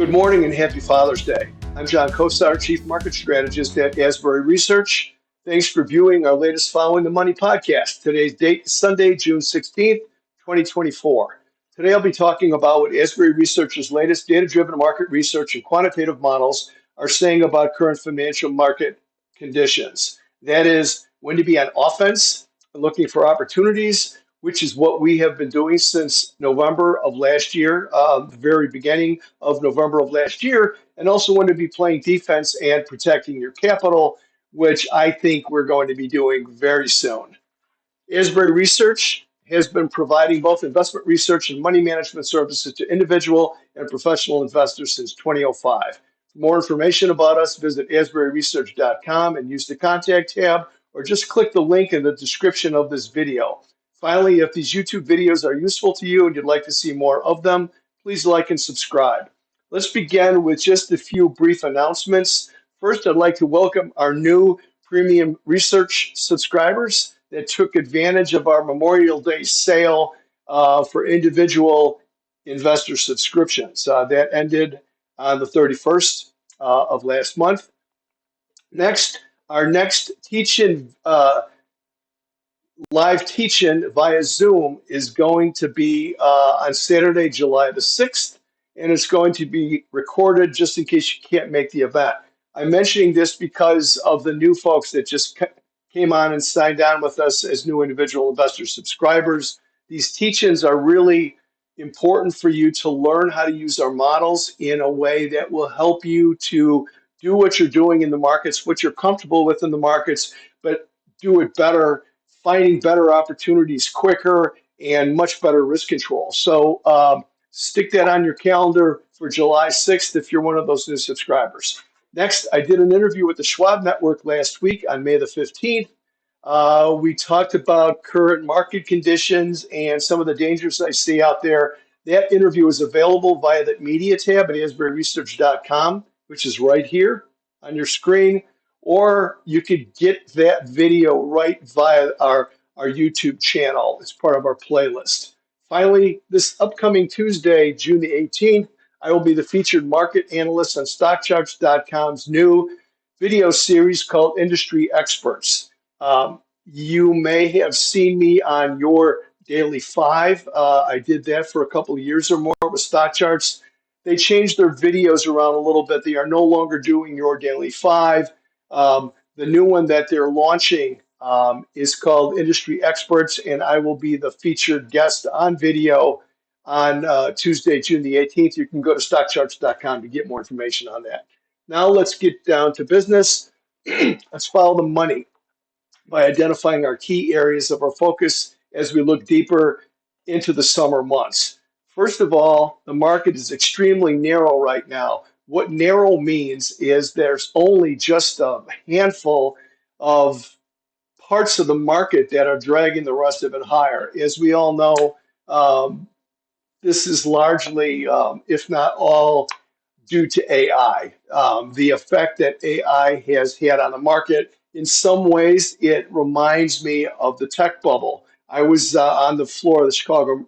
Good morning and happy Father's Day. I'm John Kosar, Chief Market Strategist at Asbury Research. Thanks for viewing our latest Following the Money podcast. Today's date is Sunday, June 16th, 2024. Today I'll be talking about what Asbury Research's latest data-driven market research and quantitative models are saying about current financial market conditions. That is, when to be on offense and looking for opportunities, which is what we have been doing since November of last year, the very beginning of November of last year, and also when to be playing defense and protecting your capital, which I think we're going to be doing very soon. Asbury Research has been providing both investment research and money management services to individual and professional investors since 2005. For more information about us, visit asburyresearch.com and use the contact tab, or just click the link in the description of this video. Finally, if these YouTube videos are useful to you and you'd like to see more of them, please like and subscribe. Let's begin with just a few brief announcements. First, I'd like to welcome our new premium research subscribers that took advantage of our Memorial Day sale for individual investor subscriptions. That ended on the 31st of last month. Next, our next teach-in live teach-in via Zoom is going to be on Saturday, July the 6th, and it's going to be recorded just in case you can't make the event. I'm mentioning this because of the new folks that just came on and signed on with us as new individual investor subscribers. These teach-ins are really important for you to learn how to use our models in a way that will help you to do what you're doing in the markets, what you're comfortable with in the markets, but do it better, finding better opportunities quicker, and much better risk control. So stick that on your calendar for July 6th if you're one of those new subscribers. Next, I did an interview with the Schwab Network last week on May the 15th. We talked about current market conditions and some of the dangers I see out there. That interview is available via the media tab at asburyresearch.com, which is right here on your screen. Or you could get that video right via our YouTube channel. It's part of our playlist. Finally, this upcoming Tuesday, June the 18th, I will be the featured market analyst on StockCharts.com's new video series called Industry Experts. You may have seen me on your Daily 5. I did that for a couple of years or more with StockCharts. They changed their videos around a little bit. They are no longer doing your Daily 5. The new one that they're launching is called Industry Experts, and I will be the featured guest on video on Tuesday, June the 18th. You can go to stockcharts.com to get more information on that. Now let's get down to business. Let's follow the money by identifying our key areas of our focus as we look deeper into the summer months. First of all, the market is extremely narrow right now. What narrow means is there's only just a handful of parts of the market that are dragging the rest of it higher. As we all know, this is largely, if not all, due to AI. The effect that AI has had on the market, in some ways, it reminds me of the tech bubble. I was on the floor of the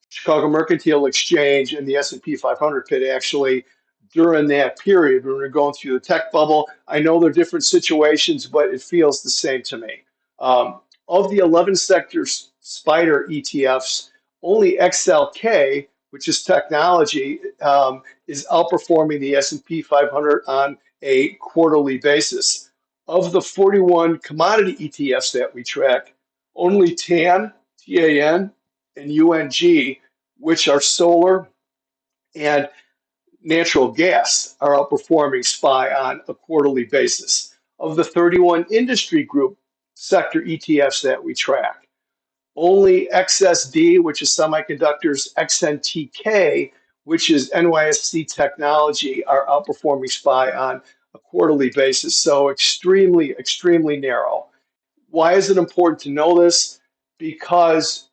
Chicago Mercantile Exchange and the S&P 500 pit actually during that period when we were going through the tech bubble. I know they're different situations, but it feels the same to me. Of the 11 sector SPDR ETFs, only XLK, which is technology, is outperforming the S&P 500 on a quarterly basis. Of the 41 commodity ETFs that we track, only TAN, TAN, and UNG, which are solar and natural gas, are outperforming SPY on a quarterly basis. Of the 31 industry group sector ETFs that we track, only XSD, which is semiconductors, XNTK, which is NYSE technology, are outperforming SPY on a quarterly basis. So extremely, extremely narrow. Why is it important to know this? Because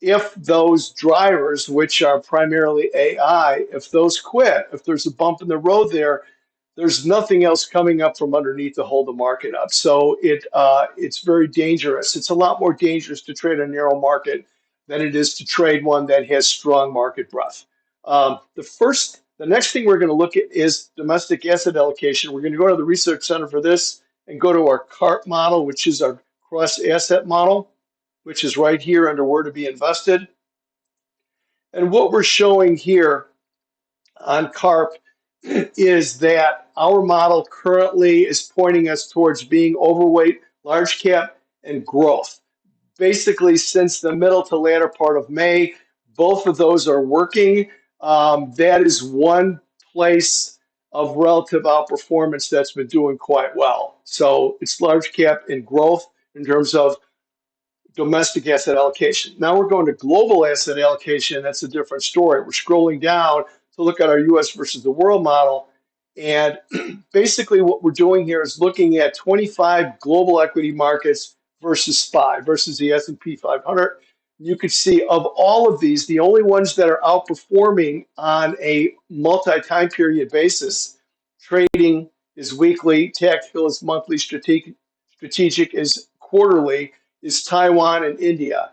if those drivers, which are primarily AI, if those quit, if there's a bump in the road there, there's nothing else coming up from underneath to hold the market up. So it's very dangerous. It's a lot more dangerous to trade a narrow market than it is to trade one that has strong market breadth. The first The next thing we're going to look at is domestic asset allocation. We're going to go to the research center for this and go to our CARP model, which is our cross asset model, which is right here under where to be invested. And what we're showing here on CARP is that our model currently is pointing us towards being overweight, large cap, and growth. Basically, since the middle to latter part of May, both of those are working. That is one place of relative outperformance that's been doing quite well. So it's large cap and growth in terms of domestic asset allocation. Now we're going to global asset allocation. That's a different story. We're scrolling down to look at our US versus the world model. And basically what we're doing here is looking at 25 global equity markets versus SPY, versus the S&P 500. You could see of all of these, the only ones that are outperforming on a multi-time period basis, trading is weekly, tactical is monthly, strategic is quarterly, is Taiwan and India.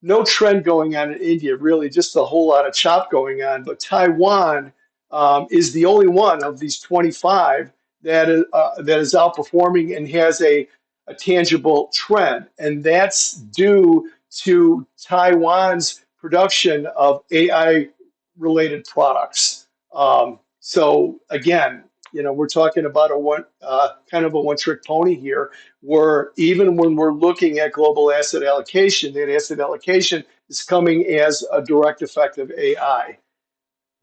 No trend going on in India, really, just a whole lot of chop going on. But Taiwan is the only one of these 25 that is outperforming and has a tangible trend. And that's due to Taiwan's production of AI related products. So again, we're talking about a one kind of a one-trick pony here, where even when we're looking at global asset allocation, that asset allocation is coming as a direct effect of AI.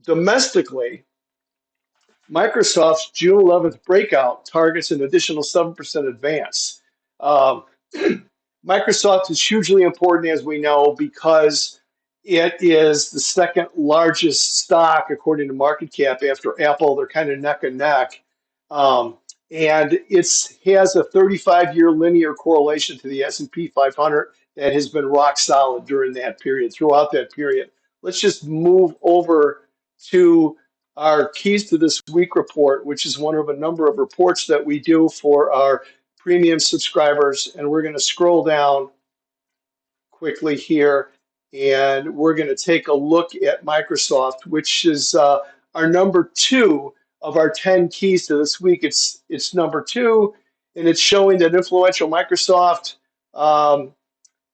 Domestically, Microsoft's June 11th breakout targets an additional 7% advance. Um, Microsoft is hugely important, as we know, because it is the second largest stock according to market cap after Apple. They're kind of neck and neck. And it has a 35-year linear correlation to the S&P 500 that has been rock solid during that period, throughout that period. Let's just move over to our keys to this week report, which is one of a number of reports that we do for our premium subscribers. And we're going to scroll down quickly here, and we're going to take a look at Microsoft, which is our number 2 of our 10 keys to this week. It's number 2, and it's showing that influential Microsoft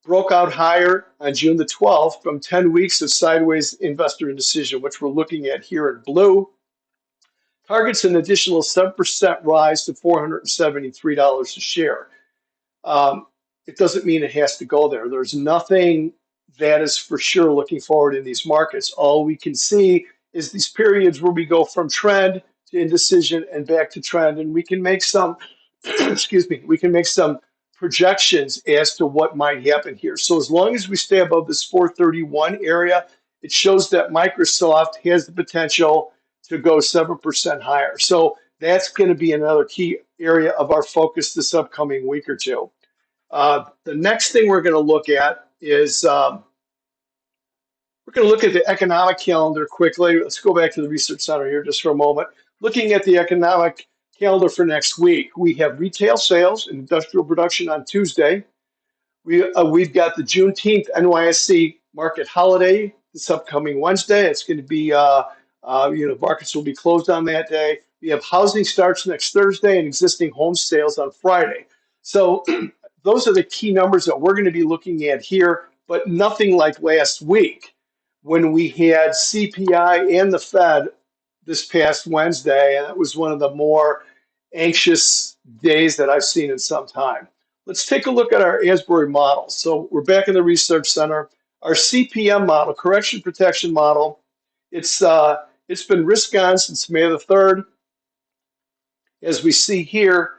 broke out higher on June the 12th from 10 weeks of sideways investor indecision, which we're looking at here in blue. Targets an additional 7% rise to $473 a share. It doesn't mean it has to go there. There's nothing that is for sure looking forward in these markets. All we can see is these periods where we go from trend to indecision and back to trend, and we can make some, excuse me, we can make some projections as to what might happen here. So as long as we stay above this 431 area, it shows that Microsoft has the potential to go 7% higher. So that's going to be another key area of our focus this upcoming week or two. The next thing we're going to look at is we're going to look at the economic calendar quickly. Let's go back to the research center here just for a moment. Looking at the economic calendar for next week, we have retail sales and industrial production on Tuesday. We've got the Juneteenth NYSE market holiday this upcoming Wednesday. It's going to be, markets will be closed on that day. We have housing starts next Thursday and existing home sales on Friday. So those are the key numbers that we're going to be looking at here, but nothing like last week when we had CPI and the Fed this past Wednesday, and it was one of the more anxious days that I've seen in some time. Let's take a look at our Asbury model. So we're back in the research center. Our CPM model, correction protection model, it's been risk on since May the 3rd, as we see here.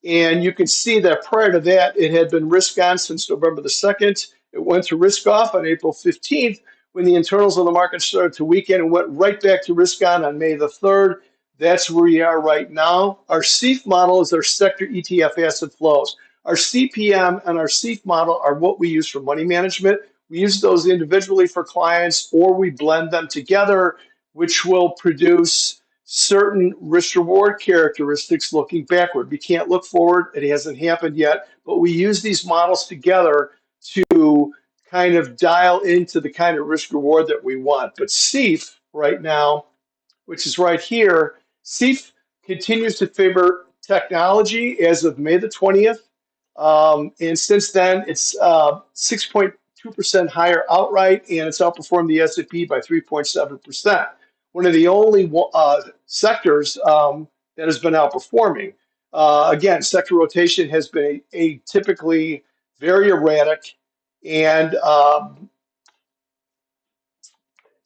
And you can see that prior to that, it had been risk on since November the 2nd. It went to risk off on April 15th when the internals of the market started to weaken and went right back to risk on May the 3rd. That's where we are right now. Our CEF model is our sector ETF asset flows. Our CPM and our CEF model are what we use for money management. We use those individually for clients, or we blend them together, which will produce certain risk-reward characteristics looking backward. We can't look forward. It hasn't happened yet, but we use these models together to kind of dial into the kind of risk-reward that we want. But CEF right now which is right here, CEF continues to favor technology as of May the 20th. And since then, it's 6.2% higher outright, and it's outperformed the S&P by 3.7%. One of the only sectors that has been outperforming. Again, sector rotation has been a typically very erratic, and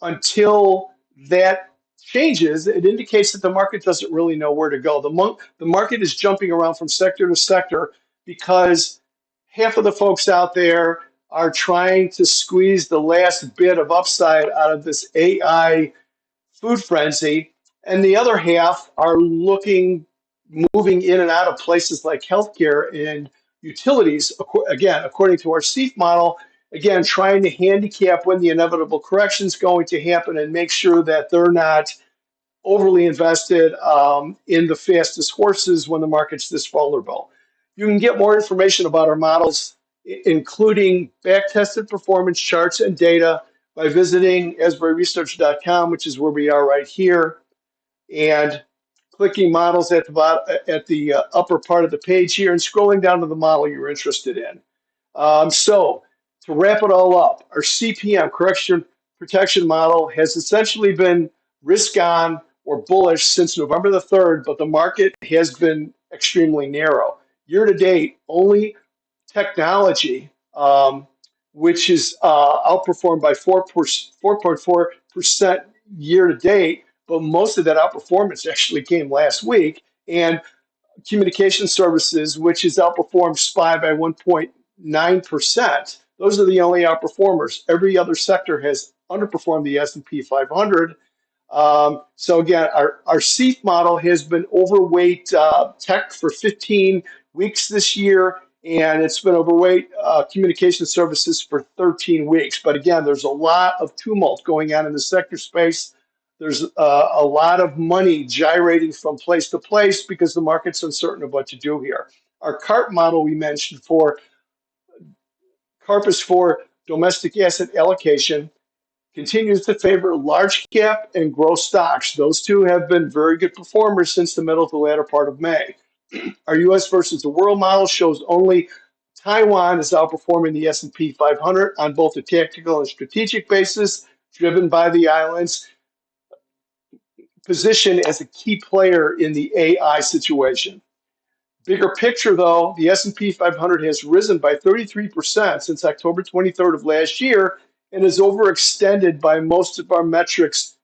until that changes, it indicates that the market doesn't really know where to go. The market is jumping around from sector to sector because half of the folks out there are trying to squeeze the last bit of upside out of this AI food frenzy, and the other half are moving in and out of places like healthcare and utilities. Again, according to our CEF model, again, trying to handicap when the inevitable correction is going to happen and make sure that they're not overly invested in the fastest horses when the market's this vulnerable. You can get more information about our models, including back-tested performance charts and data, by visiting asburyresearch.com, which is where we are right here, and clicking models at the upper part of the page here and scrolling down to the model you're interested in. So to wrap it all up, our CPM, correction protection model, has essentially been risk on or bullish since November the 3rd, but the market has been extremely narrow. Year to date, only technology, which is outperformed by 4.4% year to date, but most of that outperformance actually came last week. And communication services, which is outperformed SPY by 1.9%. Those are the only outperformers. Every other sector has underperformed the S&P 500. So again, our CEF model has been overweight tech for 15 weeks this year, and it's been overweight communication services for 13 weeks. But again, there's a lot of tumult going on in the sector space. There's a lot of money gyrating from place to place because the market's uncertain of what to do here. Our CARP model we mentioned for CARP is for domestic asset allocation, continues to favor large cap and growth stocks. Those two have been very good performers since the middle to the latter part of May. Our U.S. versus the world model shows only Taiwan is outperforming the S&P 500 on both a tactical and strategic basis, driven by the island's position as a key player in the AI situation. Bigger picture, though, the S&P 500 has risen by 33% since October 23rd of last year and is overextended by most of our metrics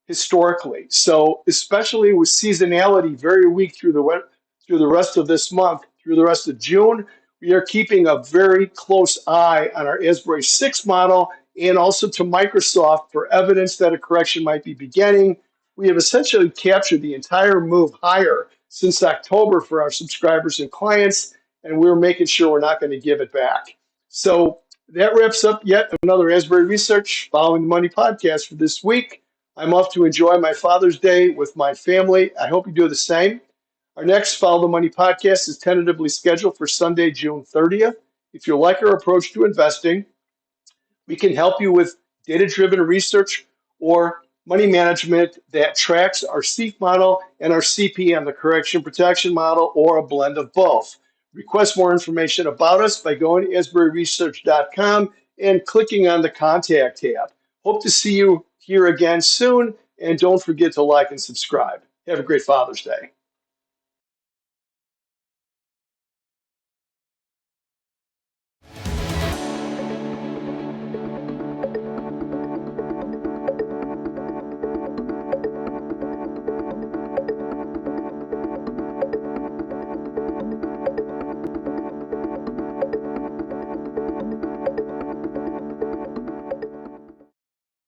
historically. So especially with seasonality very weak through the rest of this month, through the rest of June, we are keeping a very close eye on our Asbury 6 model and also to Microsoft for evidence that a correction might be beginning. We have essentially captured the entire move higher since October for our subscribers and clients, and we're making sure we're not going to give it back. So that wraps up yet another Asbury Research Following the Money podcast for this week. I'm off to enjoy my Father's Day with my family. I hope you do the same. Our next Follow the Money podcast is tentatively scheduled for Sunday, June 30th. If you like our approach to investing, we can help you with data-driven research or money management that tracks our CEF model and our CPM, the correction protection model, or a blend of both. Request more information about us by going to asburyresearch.com and clicking on the Contact tab. Hope to see you here again soon, and don't forget to like and subscribe. Have a great Father's Day.